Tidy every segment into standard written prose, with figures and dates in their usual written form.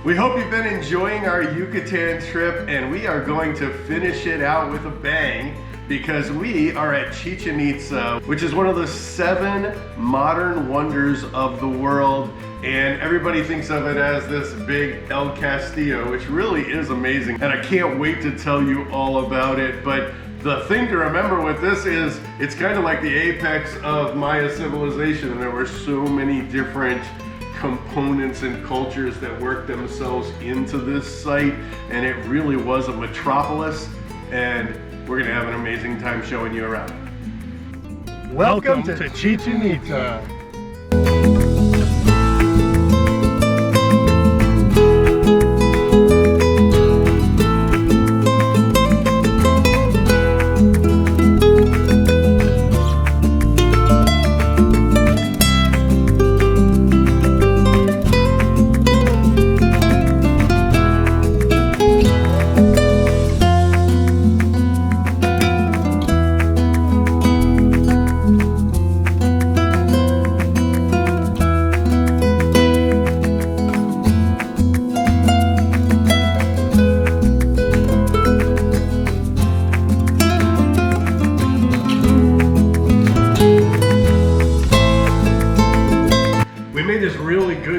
We hope you've been enjoying our Yucatan trip, and we are going to finish it out with a bang because we are at Chichen Itza, which is one of the 7 modern wonders of the world. And everybody thinks of it as this big El Castillo, which really is amazing. And I can't wait to tell you all about it. But the thing to remember with this is it's kind of like the apex of Maya civilization. And there were so many different components and cultures that worked themselves into this site, and it really was a metropolis, and we're gonna have an amazing time showing you around. Welcome to Chichen Itza.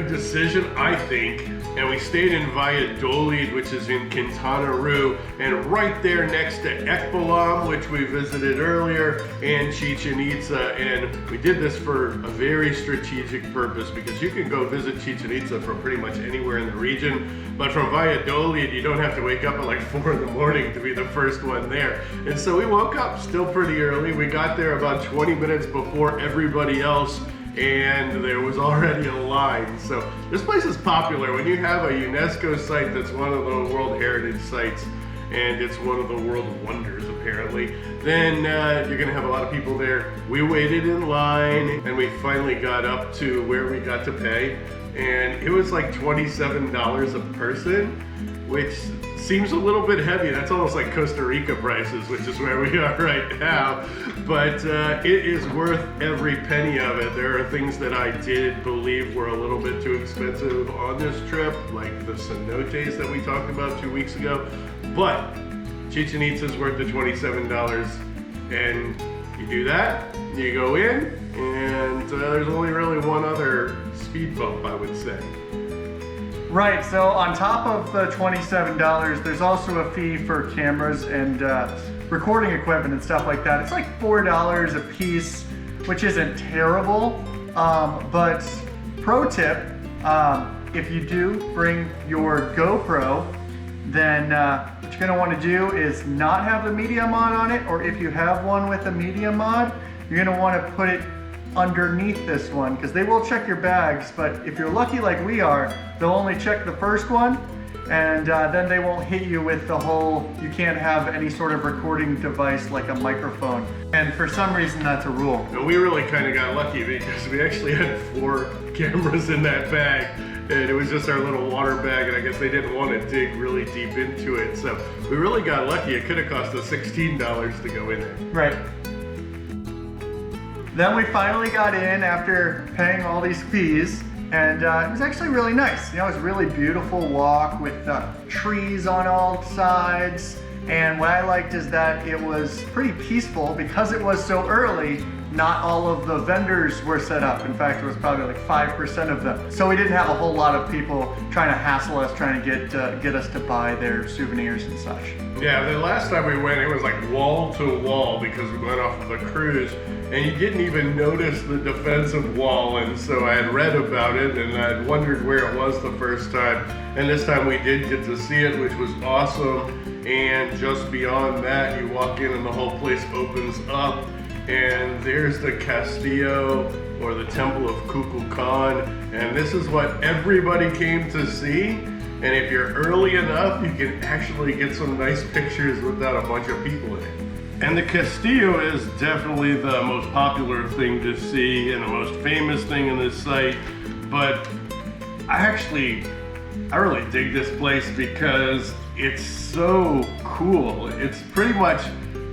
Decision, I think, and we stayed in Valladolid, which is in Quintana Roo, and right there next to Ek Balam, which we visited earlier, and Chichen Itza. And we did this for a very strategic purpose because you can go visit Chichen Itza from pretty much anywhere in the region, but from Valladolid you don't have to wake up at like 4 in the morning to be the first one there. And so we woke up still pretty early. We got there about 20 minutes before everybody else, and there was already a line. So this place is popular. When you have a UNESCO site that's one of the World Heritage Sites, and it's one of the world wonders apparently, then you're gonna have a lot of people there. We waited in line, and we finally got up to where we got to pay, and it was like $27 a person, which seems a little bit heavy. That's almost like Costa Rica prices, which is where we are right now. But it is worth every penny of it. There are things that I did believe were a little bit too expensive on this trip, like the cenotes that we talked about 2 weeks ago. But Chichen Itza is worth the $27, and you do that, you go in, and there's only really one other speed bump, I would say. Right, so on top of the $27, there's also a fee for cameras and recording equipment and stuff like that. It's like $4 a piece, which isn't terrible, but pro tip, if you do bring your GoPro, then what you're gonna wanna do is not have the media mod on it, or if you have one with a media mod, you're gonna wanna put it underneath this one, because they will check your bags, but if you're lucky like we are, they'll only check the first one, and then they won't hit you with the whole, you can't have any sort of recording device like a microphone. And for some reason that's a rule. And we really kind of got lucky because we actually had 4 cameras in that bag, and it was just our little water bag, and I guess they didn't want to dig really deep into it, so we really got lucky. It could have cost us $16 to go in there. Right. Then we finally got in after paying all these fees, and it was actually really nice. You know, it was a really beautiful walk with trees on all sides, and what I liked is that it was pretty peaceful because it was so early. Not all of the vendors were set up. In fact, it was probably like 5% of them. So we didn't have a whole lot of people trying to hassle us, trying to get us to buy their souvenirs and such. Yeah, the last time we went, it was like wall to wall because we went off of a cruise, and you didn't even notice the defensive wall. And so I had read about it, and I had wondered where it was the first time. And this time we did get to see it, which was awesome. And just beyond that, you walk in and the whole place opens up, and there's the Castillo, or the Temple of Kukulkan, and this is what everybody came to see. And if you're early enough, you can actually get some nice pictures without a bunch of people in it. And the Castillo is definitely the most popular thing to see and the most famous thing in this site, but I really dig this place because it's so cool. It's pretty much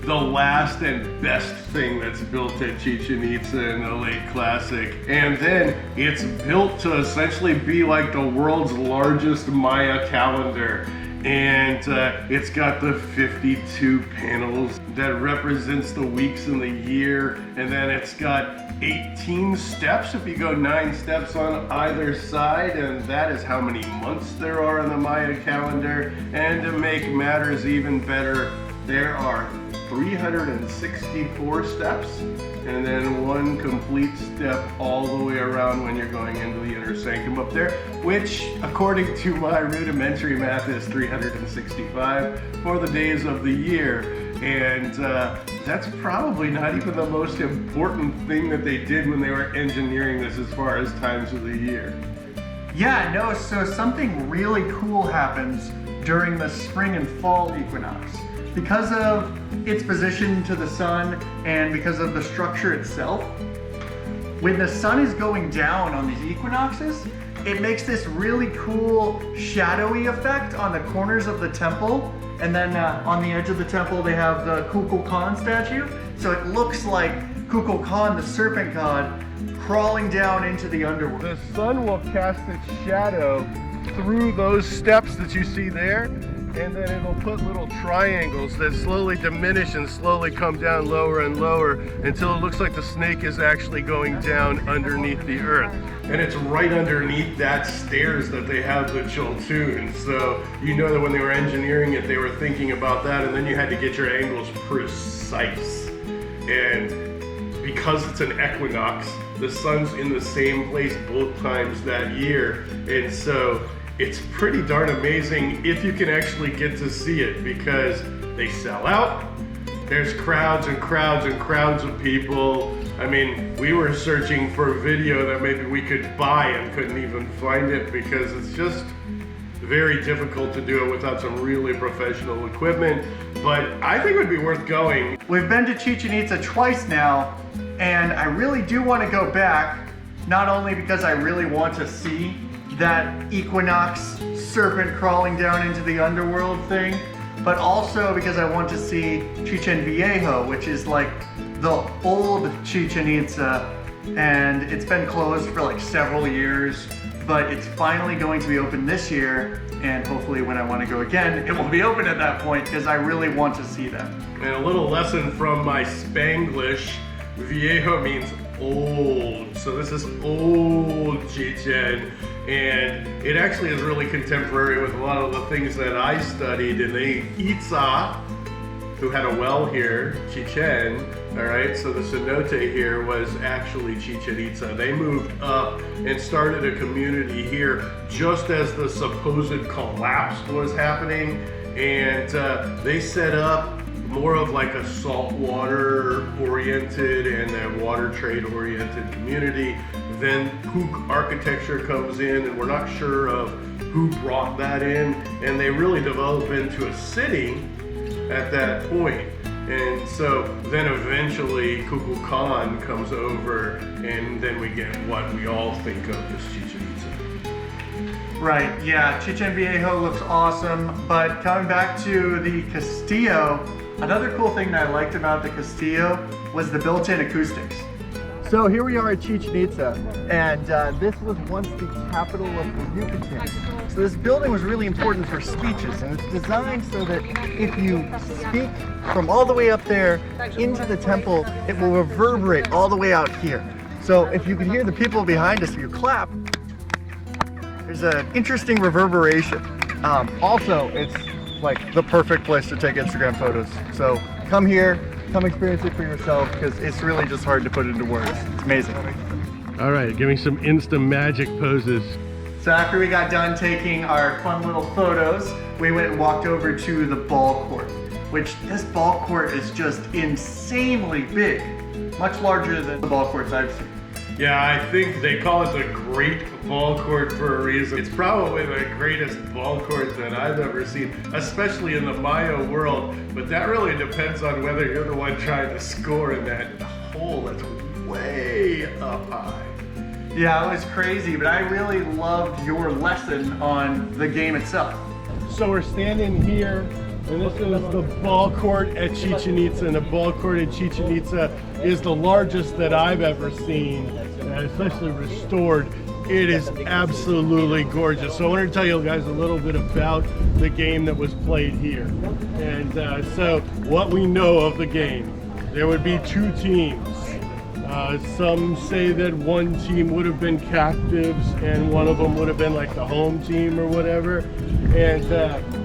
the last and best thing that's built at Chichen Itza in the late Classic. And then it's built to essentially be like the world's largest Maya calendar. And it's got the 52 panels that represents the weeks in the year, and then it's got 18 steps if you go 9 steps on either side, and that is how many months there are in the Maya calendar. And to make matters even better, there are 364 steps, and then 1 complete step all the way around when you're going into the inner sanctum up there, which according to my rudimentary math is 365 for the days of the year. And that's probably not even the most important thing that they did when they were engineering this as far as times of the year. Yeah, no, so something really cool happens during the spring and fall equinox. Because of its position to the sun and because of the structure itself, when the sun is going down on these equinoxes, it makes this really cool shadowy effect on the corners of the temple. And then on the edge of the temple, they have the Kukulkan statue. So it looks like Kukulkan, the serpent god, crawling down into the underworld. The sun will cast its shadow through those steps that you see there, and then it'll put little triangles that slowly diminish and slowly come down lower and lower until it looks like the snake is actually going down underneath the earth. And it's right underneath that stairs that they have the Choltun. So you know that when they were engineering it, they were thinking about that, and then you had to get your angles precise. And because it's an equinox, the sun's in the same place both times that year, and so it's pretty darn amazing if you can actually get to see it, because they sell out. There's crowds and crowds and crowds of people. I mean, we were searching for a video that maybe we could buy and couldn't even find it because it's just very difficult to do it without some really professional equipment. But I think it would be worth going. We've been to Chichen Itza twice now, and I really do want to go back, not only because I really want to see that equinox serpent crawling down into the underworld thing, but also because I want to see Chichen Viejo, which is like the old Chichen Itza, and it's been closed for like several years, but it's finally going to be open this year, and hopefully when I want to go again, it will be open at that point because I really want to see that. And a little lesson from my Spanglish, Viejo means old, so this is old Chichen, and it actually is really contemporary with a lot of the things that I studied. And Itza, who had a well here, Chichen, all right, so the cenote here was actually Chichen Itza. They moved up and started a community here just as the supposed collapse was happening, and they set up more of like a saltwater oriented and a water trade oriented community. Then Kook architecture comes in, and we're not sure of who brought that in, and they really develop into a city at that point. And so then eventually Kukulkan comes over, and then we get what we all think of as Chichen Itza. Right, yeah, Chichen Viejo looks awesome, but coming back to the Castillo, another cool thing that I liked about the Castillo was the built-in acoustics. So here we are at Chichen Itza, and this was once the capital of the Yucatan. So this building was really important for speeches, and it's designed so that if you speak from all the way up there into the temple, it will reverberate all the way out here. So if you can hear the people behind us, if you clap, there's an interesting reverberation. Also, it's like the perfect place to take Instagram photos. So come here, come experience it for yourself, because it's really just hard to put into words. It's amazing. All right, give me some Insta magic poses. So after we got done taking our fun little photos, we went and walked over to the ball court, which this ball court is just insanely big, much larger than the ball courts I've seen. Yeah, I think they call it the Great Ball Court for a reason. It's probably the greatest ball court that I've ever seen, especially in the Maya world. But that really depends on whether you're the one trying to score in that hole that's way up high. Yeah, it was crazy, but I really loved your lesson on the game itself. So we're standing here And this is the ball court at Chichen Itza, and the ball court at Chichen Itza is the largest that I've ever seen, especially restored. It is absolutely gorgeous. So I wanted to tell you guys a little bit about the game that was played here. And so what we know of the game, there would be two teams. Some say that one team would have been captives and one of them would have been like the home team or whatever. And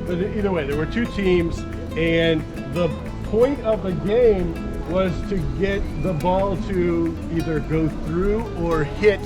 but either way, there were two teams, and the point of the game was to get the ball to either go through or hit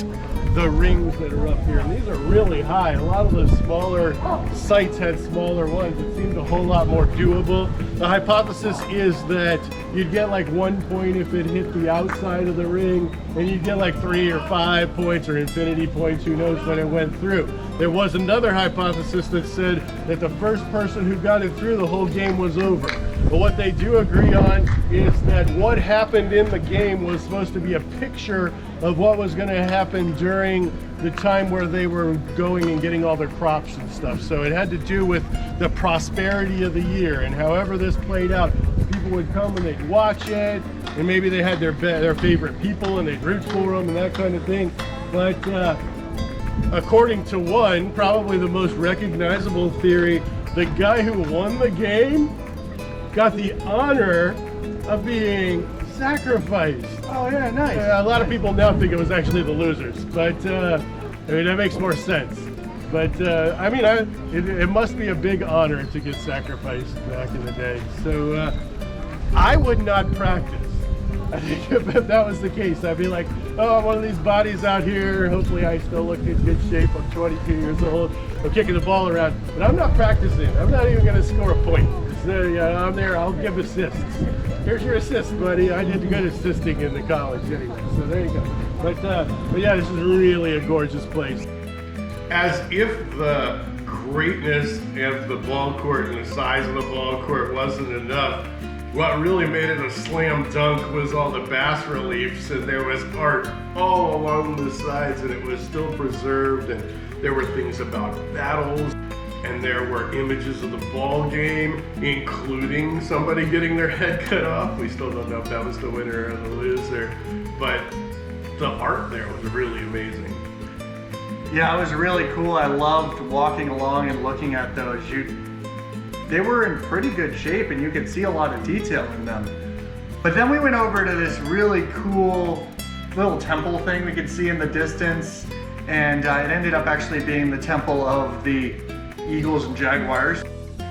the rings that are up here. And these are really high. A lot of the smaller sites had smaller ones. It seemed a whole lot more doable. The hypothesis is that you'd get like 1 point if it hit the outside of the ring, and you'd get like 3 or 5 points or infinity points, who knows, when it went through. There was another hypothesis that said that the first person who got it through, the whole game was over. But what they do agree on is that what happened in the game was supposed to be a picture of what was going to happen during the time where they were going and getting all their crops and stuff. So it had to do with the prosperity of the year, and however this played out, people would come and they'd watch it, and maybe they had their favorite people and they'd root for them and that kind of thing. But according to one, probably the most recognizable theory, the guy who won the game got the honor of being sacrificed. Oh yeah, nice. A lot of people now think it was actually the losers, but I mean, that makes more sense. But I mean, it must be a big honor to get sacrificed back in the day. So I would not practice. I think if that was the case, I'd be like, oh, I'm one of these bodies out here. Hopefully I still look in good shape. I'm 22 years old. I'm kicking the ball around, but I'm not practicing. I'm not even going to score a point. So, yeah, I'm there. I'll give assists. Here's your assist, buddy. I did good assisting in the college anyway. So there you go. But yeah, this is really a gorgeous place. As if the greatness of the ball court and the size of the ball court wasn't enough, what really made it a slam dunk was all the bas reliefs, and there was art all along the sides, and it was still preserved, and there were things about battles, and there were images of the ball game, including somebody getting their head cut off. We still don't know if that was the winner or the loser, but the art there was really amazing. Yeah, it was really cool. I loved walking along and looking at those. They were in pretty good shape, and you could see a lot of detail in them. But then we went over to this really cool little temple thing we could see in the distance, and it ended up actually being the temple of the eagles and jaguars,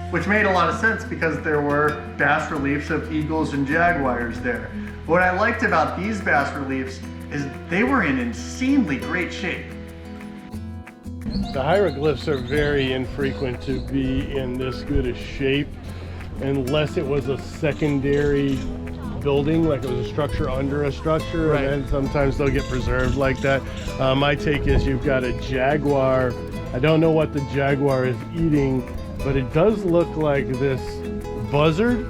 which made a lot of sense because there were bas reliefs of eagles and jaguars there. What I liked about these bas reliefs is they were in insanely great shape. The hieroglyphs are very infrequent to be in this good a shape unless it was a secondary building, like it was a structure under a structure, right. And then sometimes they'll get preserved like that. My take is you've got a jaguar. I don't know what the jaguar is eating, but it does look like this buzzard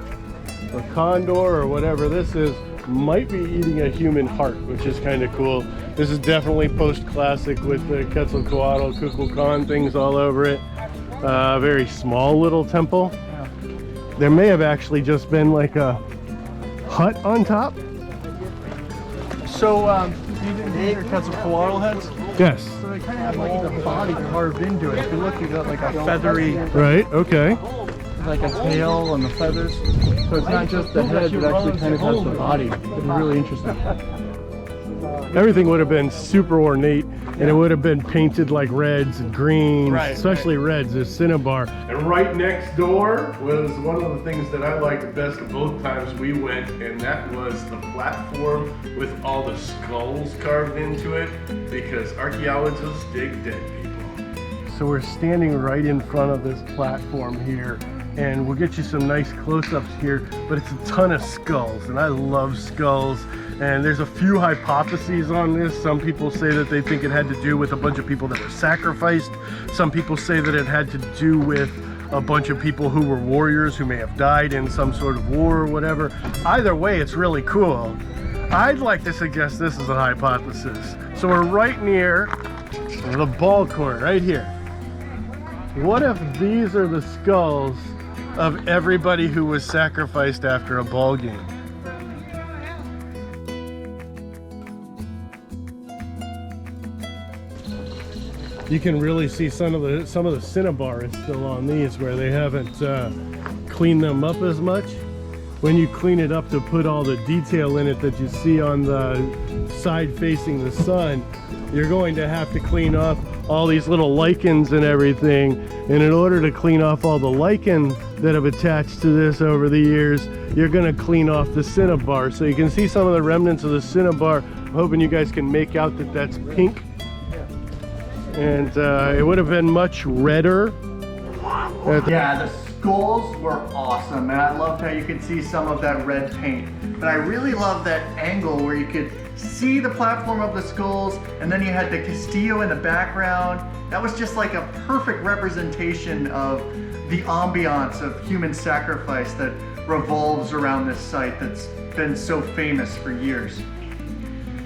or condor or whatever this is might be eating a human heart, which is kind of cool. This is definitely post-classic with the Quetzalcoatl, Kukulkan things all over it. Very small little temple. Yeah. There may have actually just been like a hut on top. So, these are Quetzalcoatl heads? Yes. So they kind of have like the body carved into it. If you look, you got like a feathery... Right, okay. Like a tail and the feathers. So it's not just the head, it actually kind of has the body. It's really interesting. Everything would have been super ornate, and it would have been painted like reds and greens, especially reds, as cinnabar. And right next door was one of the things that I liked the best of both times we went, and that was the platform with all the skulls carved into it, because archaeologists dig dead people. So we're standing right in front of this platform here, and we'll get you some nice close-ups here, but it's a ton of skulls, and I love skulls. And there's a few hypotheses on this. Some people say that they think it had to do with a bunch of people that were sacrificed. Some people say that it had to do with a bunch of people who were warriors who may have died in some sort of war or whatever. Either way, it's really cool. I'd like to suggest this is a hypothesis. So we're right near the ball court, right here. What if these are the skulls of everybody who was sacrificed after a ball game. You can really see some of the cinnabar is still on these where they haven't cleaned them up as much. When you clean it up to put all the detail in it that you see on the side facing the sun, you're going to have to clean off all these little lichens and everything. And in order to clean off all the lichen that have attached to this over the years, you're going to clean off the cinnabar. So you can see some of the remnants of the cinnabar. I'm hoping you guys can make out that that's pink. And it would have been much redder. Yeah, the skulls were awesome, and I loved how you could see some of that red paint. But I really love that angle where you could see the platform of the skulls, and then you had the Castillo in the background. That was just like a perfect representation of the ambiance of human sacrifice that revolves around this site that's been so famous for years.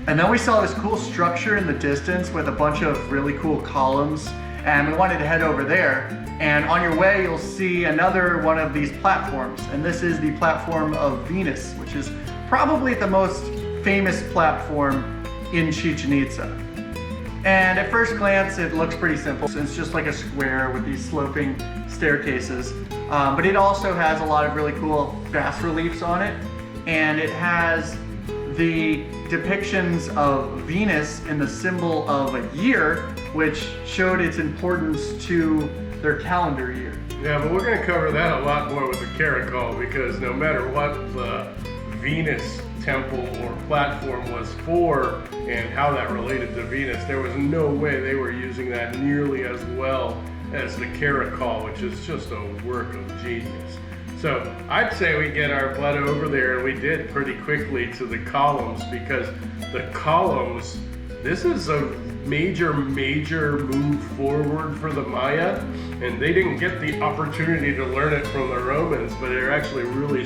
And then we saw this cool structure in the distance with a bunch of really cool columns, and we wanted to head over there. And on your way, you'll see another one of these platforms. And this is the platform of Venus, which is probably the most famous platform in Chichen Itza. And at first glance, it looks pretty simple. So it's just like a square with these sloping staircases. But it also has a lot of really cool bas reliefs on it. And it has the depictions of Venus in the symbol of a year, which showed its importance to their calendar year. Yeah, but we're going to cover that a lot more with the Caracol, because no matter what the Venus temple or platform was for and how that related to Venus, there was no way they were using that nearly as well as the Caracol, which is just a work of genius. So I'd say we get our butt over there, and we did pretty quickly, to the columns, because the columns, this is a major move forward for the Maya, and they didn't get the opportunity to learn it from the Romans, but they're actually really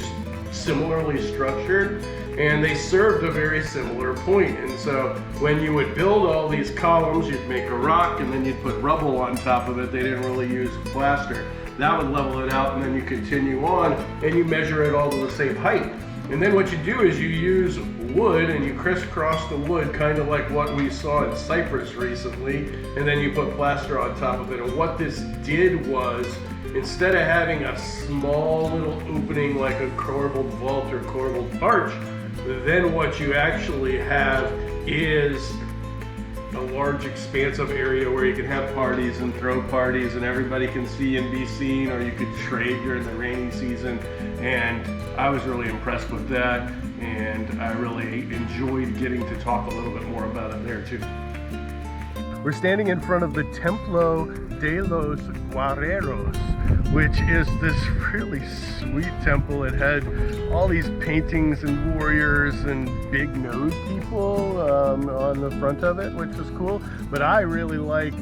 similarly structured, and they served a very similar point. And so when you would build all these columns, you'd make a rock and then you'd put rubble on top of it. They didn't really use plaster. That would level it out, and then you continue on and you measure it all to the same height. And then what you do is you use wood and you crisscross the wood, kind of like what we saw in Cyprus recently, and then you put plaster on top of it. And what this did was, instead of having a small little opening like a corbelled vault or corbelled arch, then what you actually have is a large expansive area where you can have parties and throw parties and everybody can see and be seen, or you could trade during the rainy season. And I was really impressed with that, and I really enjoyed getting to talk a little bit more about it there too. We're standing in front of the Templo de los Guerreros, which is this really sweet temple. It had all these paintings and warriors and big nose people on the front of it, which was cool. But I really like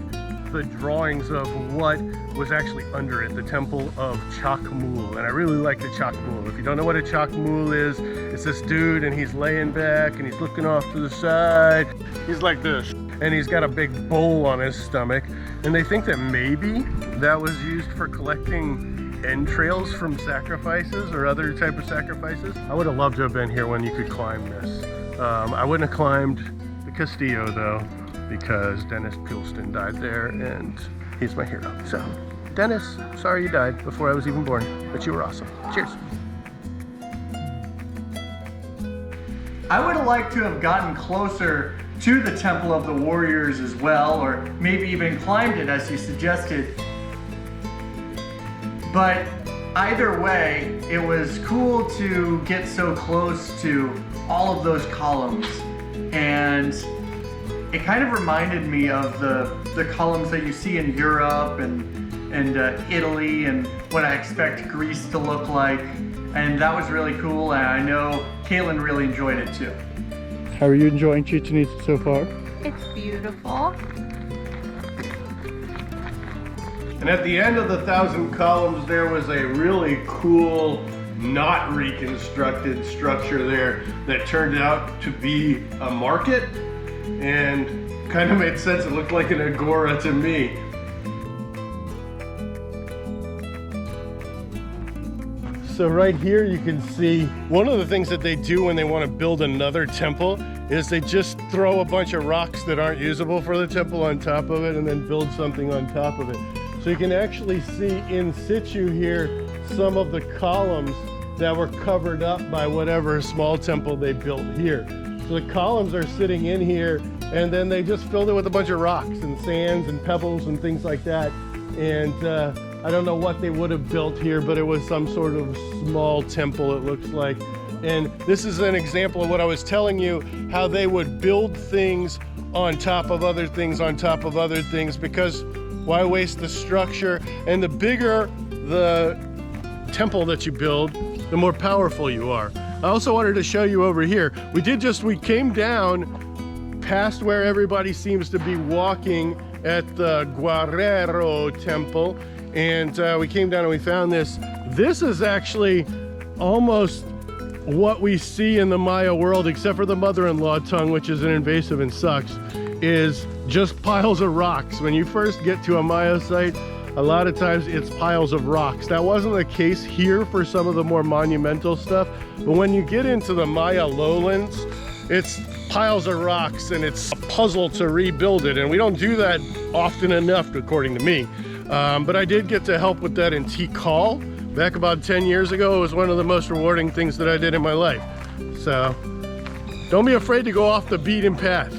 the drawings of what was actually under it, the Temple of Chacmul. And I really like the Chacmul. If you don't know what a Chacmul is, it's this dude and he's laying back and he's looking off to the side. He's like this, and he's got a big bowl on his stomach. And they think that maybe that was used for collecting entrails from sacrifices or other type of sacrifices. I would have loved to have been here when you could climb this. I wouldn't have climbed the Castillo though, because Dennis Pilston died there and he's my hero. So Dennis, sorry you died before I was even born, but you were awesome. Cheers. I would have liked to have gotten closer to the Temple of the Warriors as well, or maybe even climbed it as you suggested. But either way, it was cool to get so close to all of those columns, and it kind of reminded me of the columns that you see in Europe and Italy, and what I expect Greece to look like. And that was really cool, and I know Kaylin really enjoyed it too. How are you enjoying Chichen Itza so far? It's beautiful. And at the end of the 1,000 columns, there was a really cool, not reconstructed structure there that turned out to be a market, and kind of made sense. It looked like an agora to me. So right here you can see one of the things that they do when they want to build another temple is they just throw a bunch of rocks that aren't usable for the temple on top of it and then build something on top of it. So you can actually see in situ here some of the columns that were covered up by whatever small temple they built here. So the columns are sitting in here, and then they just filled it with a bunch of rocks and sands and pebbles and things like that. And I don't know what they would have built here, but it was some sort of small temple, it looks like. And this is an example of what I was telling you, how they would build things on top of other things on top of other things, because why waste the structure? And the bigger the temple that you build, the more powerful you are. I also wanted to show you over here. We came down past where everybody seems to be walking at the Guerrero temple, and we came down and we found this. This is actually almost what we see in the Maya world, except for the mother-in-law tongue, which is an invasive and sucks, is just piles of rocks. When you first get to a Maya site, a lot of times it's piles of rocks. That wasn't the case here for some of the more monumental stuff, but when you get into the Maya lowlands, it's piles of rocks and it's a puzzle to rebuild it, and we don't do that often enough, according to me. But I did get to help with that in Tikal back about 10 years ago. It was one of the most rewarding things that I did in my life. So don't be afraid to go off the beaten path.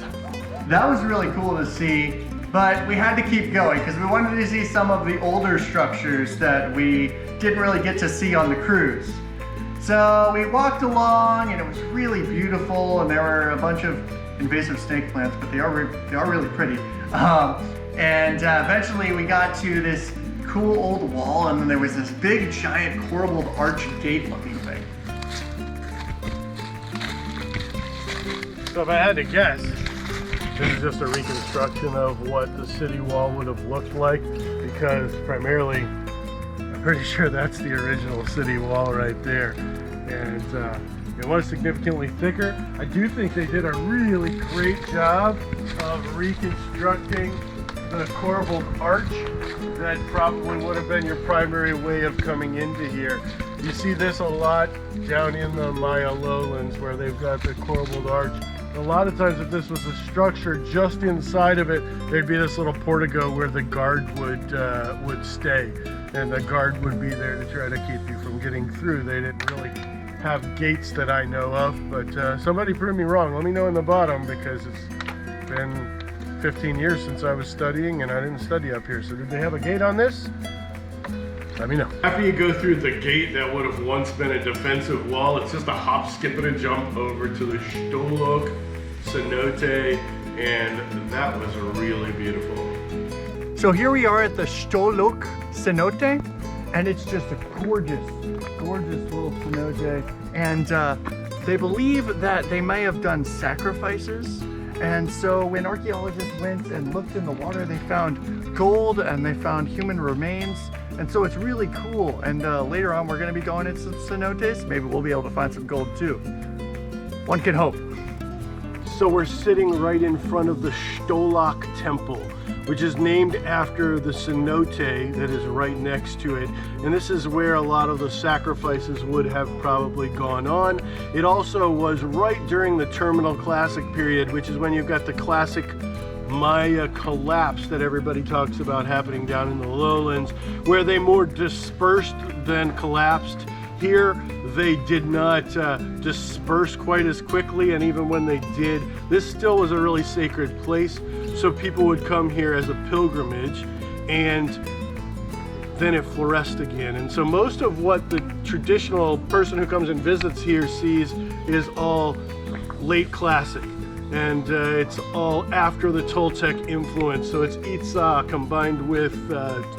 That was really cool to see, but we had to keep going because we wanted to see some of the older structures that we didn't really get to see on the cruise. So we walked along and it was really beautiful, and there were a bunch of invasive snake plants, but they are really pretty. And eventually we got to this cool old wall, and then there was this big giant corbelled arch gate looking thing. So if I had to guess, this is just a reconstruction of what the city wall would have looked like, because primarily I'm pretty sure that's the original city wall right there. And it was significantly thicker. I do think they did a really great job of reconstructing the corbelled arch that probably would have been your primary way of coming into here. You see this a lot down in the Maya lowlands where they've got the corbelled arch. A lot of times if this was a structure, just inside of it, there'd be this little portico where the guard would stay. And the guard would be there to try to keep you from getting through. They didn't really have gates that I know of, but somebody prove me wrong. Let me know in the bottom, because it's been 15 years since I was studying and I didn't study up here. So did they have a gate on this? Let me know. After you go through the gate that would have once been a defensive wall, it's just a hop, skip, and a jump over to the Stolok Cenote, and that was really beautiful. So here we are at the Stolok Cenote, and it's just a gorgeous little cenote. And they believe that they may have done sacrifices. And so when archaeologists went and looked in the water, they found gold and they found human remains. And so it's really cool. And later on, we're going to be going into some cenotes. Maybe we'll be able to find some gold too. One can hope. So we're sitting right in front of the Stolok Temple, which is named after the cenote that is right next to it. And this is where a lot of the sacrifices would have probably gone on. It also was right during the Terminal Classic period, which is when you've got the classic Maya collapse that everybody talks about happening down in the lowlands, where they more dispersed than collapsed. Here, they did not disperse quite as quickly, and even when they did, this still was a really sacred place. So people would come here as a pilgrimage, and then it flourished again. And so most of what the traditional person who comes and visits here sees is all late classic. And it's all after the Toltec influence. So it's Itza combined with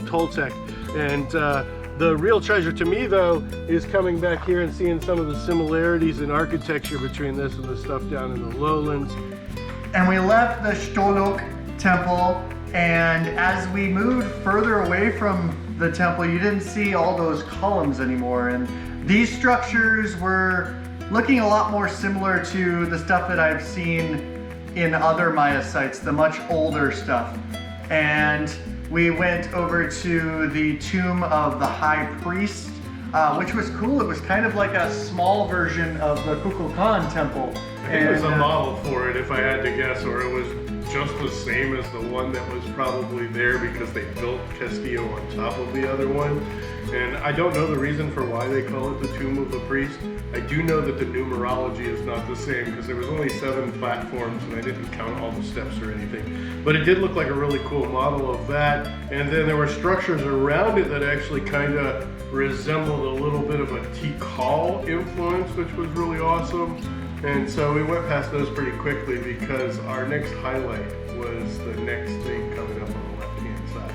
Toltec. And the real treasure to me, though, is coming back here and seeing some of the similarities in architecture between this and the stuff down in the lowlands. And we left the Stolok temple, and as we moved further away from the temple, you didn't see all those columns anymore. And these structures were looking a lot more similar to the stuff that I've seen in other Maya sites, the much older stuff. And we went over to the tomb of the high priest which was cool. It was kind of like a small version of the Kukulkan temple. I think it was a model for it, if I had to guess, or it was just the same as the one that was probably there because they built Castillo on top of the other one. And I don't know the reason for why they call it the Tomb of the Priest. I do know that the numerology is not the same because there was only 7 platforms and I didn't count all the steps or anything. But it did look like a really cool model of that. And then there were structures around it that actually kind of resembled a little bit of a Tikal influence, which was really awesome. And so we went past those pretty quickly because our next highlight was the next thing coming up on the left-hand side.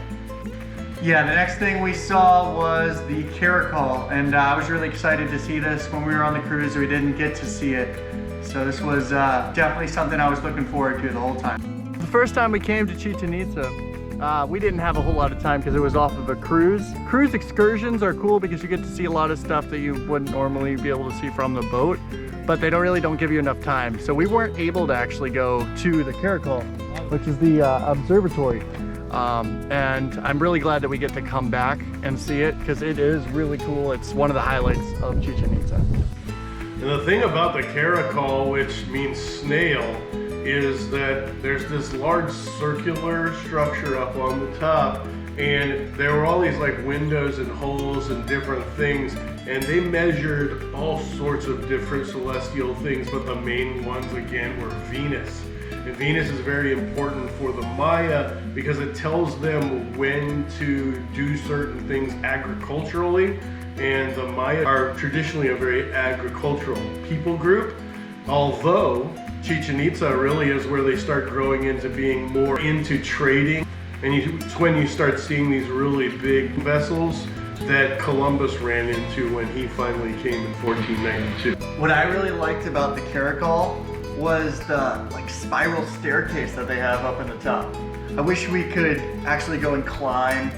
Yeah, the next thing we saw was the Caracol, and I was really excited to see this. When we were on the cruise, we didn't get to see it. So this was definitely something I was looking forward to the whole time. The first time we came to Chichen Itza, we didn't have a whole lot of time because it was off of a cruise. Cruise excursions are cool because you get to see a lot of stuff that you wouldn't normally be able to see from the boat, but they don't give you enough time. So we weren't able to actually go to the Caracol, which is the observatory. And I'm really glad that we get to come back and see it because it is really cool. It's one of the highlights of Chichen Itza. And the thing about the Caracol, which means snail, is that there's this large circular structure up on the top, and there were all these like windows and holes and different things, and they measured all sorts of different celestial things, but the main ones again were Venus. And Venus is very important for the Maya because it tells them when to do certain things agriculturally, and the Maya are traditionally a very agricultural people group, although Chichen Itza really is where they start growing into being more into trading. And it's when you start seeing these really big vessels that Columbus ran into when he finally came in 1492. What I really liked about the Caracol was the like spiral staircase that they have up in the top. I wish we could actually go and climb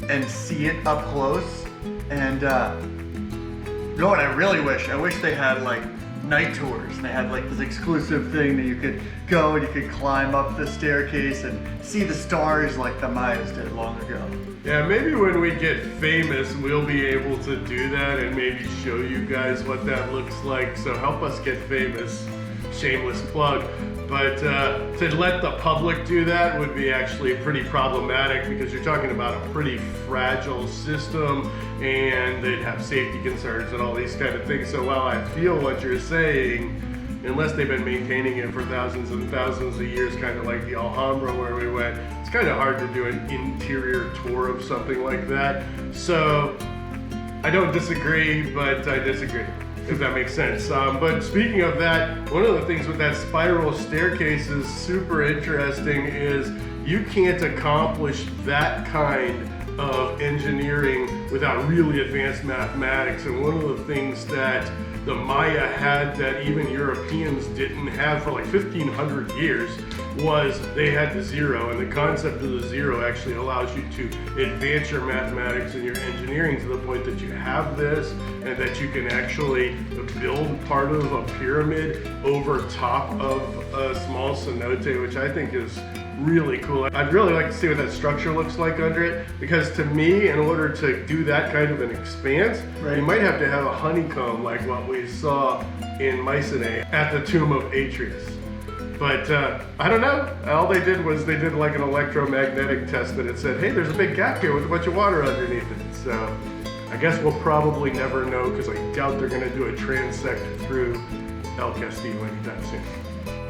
and see it up close. And you know what I really wish? I wish they had like night tours, and they had like this exclusive thing that you could go and you could climb up the staircase and see the stars like the Mayas did long ago. Yeah, maybe when we get famous, we'll be able to do that and maybe show you guys what that looks like. So help us get famous. Shameless plug. But to let the public do that would be actually pretty problematic because you're talking about a pretty fragile system and they'd have safety concerns and all these kind of things. So while I feel what you're saying, unless they've been maintaining it for thousands and thousands of years, kind of like the Alhambra where we went, it's kind of hard to do an interior tour of something like that. So I don't disagree, but I disagree, if that makes sense. But speaking of that, one of the things with that spiral staircase is super interesting is you can't accomplish that kind of engineering without really advanced mathematics. And one of the things that the Maya had that even Europeans didn't have for like 1,500 years was they had the zero, and the concept of the zero actually allows you to advance your mathematics and your engineering to the point that you have this and that you can actually build part of a pyramid over top of a small cenote, which I think is really cool. I'd really like to see what that structure looks like under it, because to me, in order to do that kind of an expanse, you might have to have a honeycomb like what we saw in Mycenae at the tomb of Atreus. But I don't know. All they did was they did like an electromagnetic test and it said, hey, there's a big gap here with a bunch of water underneath it. So I guess we'll probably never know, because I doubt they're going to do a transect through El Castillo anytime soon.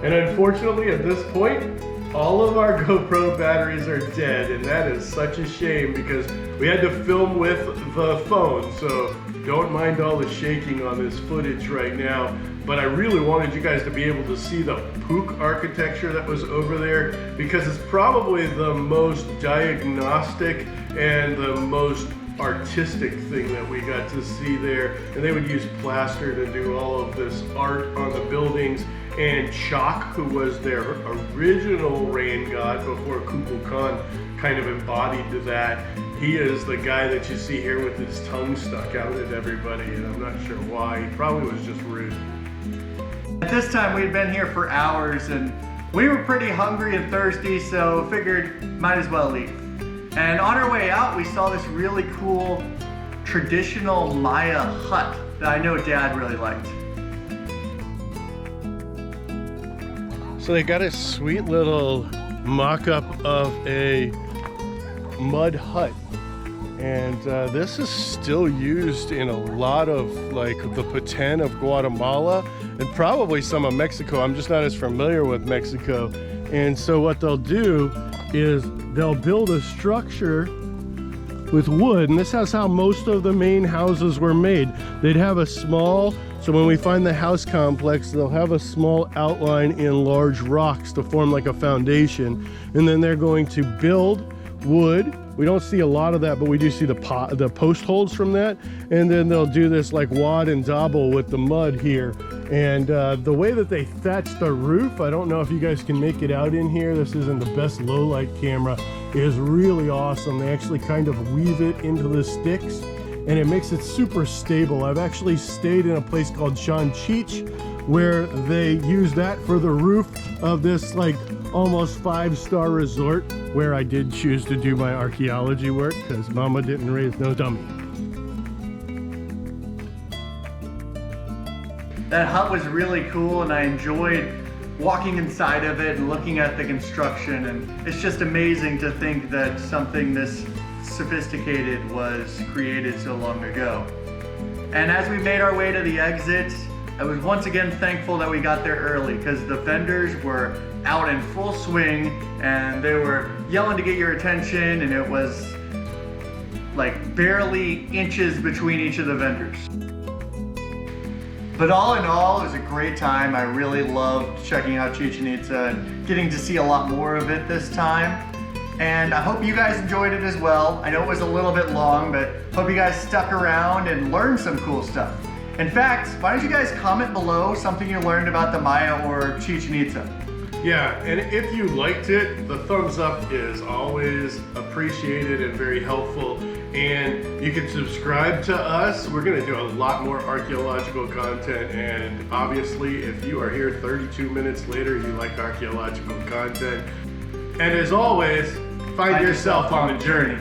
And unfortunately, at this point, all of our GoPro batteries are dead, and that is such a shame because we had to film with the phone, so don't mind all the shaking on this footage right now. But I really wanted you guys to be able to see the Puch architecture that was over there, because it's probably the most diagnostic and the most artistic thing that we got to see there. And they would use plaster to do all of this art on the buildings. And Chak, who was their original rain god before Kukulkan kind of embodied that, he is the guy that you see here with his tongue stuck out at everybody, and I'm not sure why. He probably was just rude. At this time, we'd been here for hours and we were pretty hungry and thirsty, so figured might as well leave. And on our way out, we saw this really cool traditional Maya hut that I know Dad really liked. So they got a sweet little mock-up of a mud hut. And this is still used in a lot of like the Petén of Guatemala and probably some of Mexico. I'm just not as familiar with Mexico. And so what they'll do is they'll build a structure with wood, and this is how most of the main houses were made. They'd have a small, so when we find the house complex, they'll have a small outline in large rocks to form like a foundation, and then they're going to build wood. We don't see a lot of that, but we do see the post holes from that, and then they'll do this like wad and dabble with the mud here. And the way that they thatch the roof, I don't know if you guys can make it out in here. This isn't the best low light camera. Is really awesome. They actually kind of weave it into the sticks, and it makes it super stable. I've actually stayed in a place called Chanchich where they use that for the roof of this like almost 5-star resort where I did choose to do my archaeology work because mama didn't raise no dummy. That hut was really cool, and I enjoyed walking inside of it and looking at the construction, and it's just amazing to think that something this sophisticated was created so long ago. And as we made our way to the exit, I was once again thankful that we got there early because the vendors were out in full swing and they were yelling to get your attention, and it was like barely inches between each of the vendors. But all in all, it was a great time. I really loved checking out Chichen Itza and getting to see a lot more of it this time. And I hope you guys enjoyed it as well. I know it was a little bit long, but hope you guys stuck around and learned some cool stuff. In fact, why don't you guys comment below something you learned about the Maya or Chichen Itza? Yeah, and if you liked it, the thumbs up is always appreciated and very helpful. And you can subscribe to us. We're going to do a lot more archaeological content. And obviously, if you are here 32 minutes later, you like archaeological content. And as always, find yourself on the journey.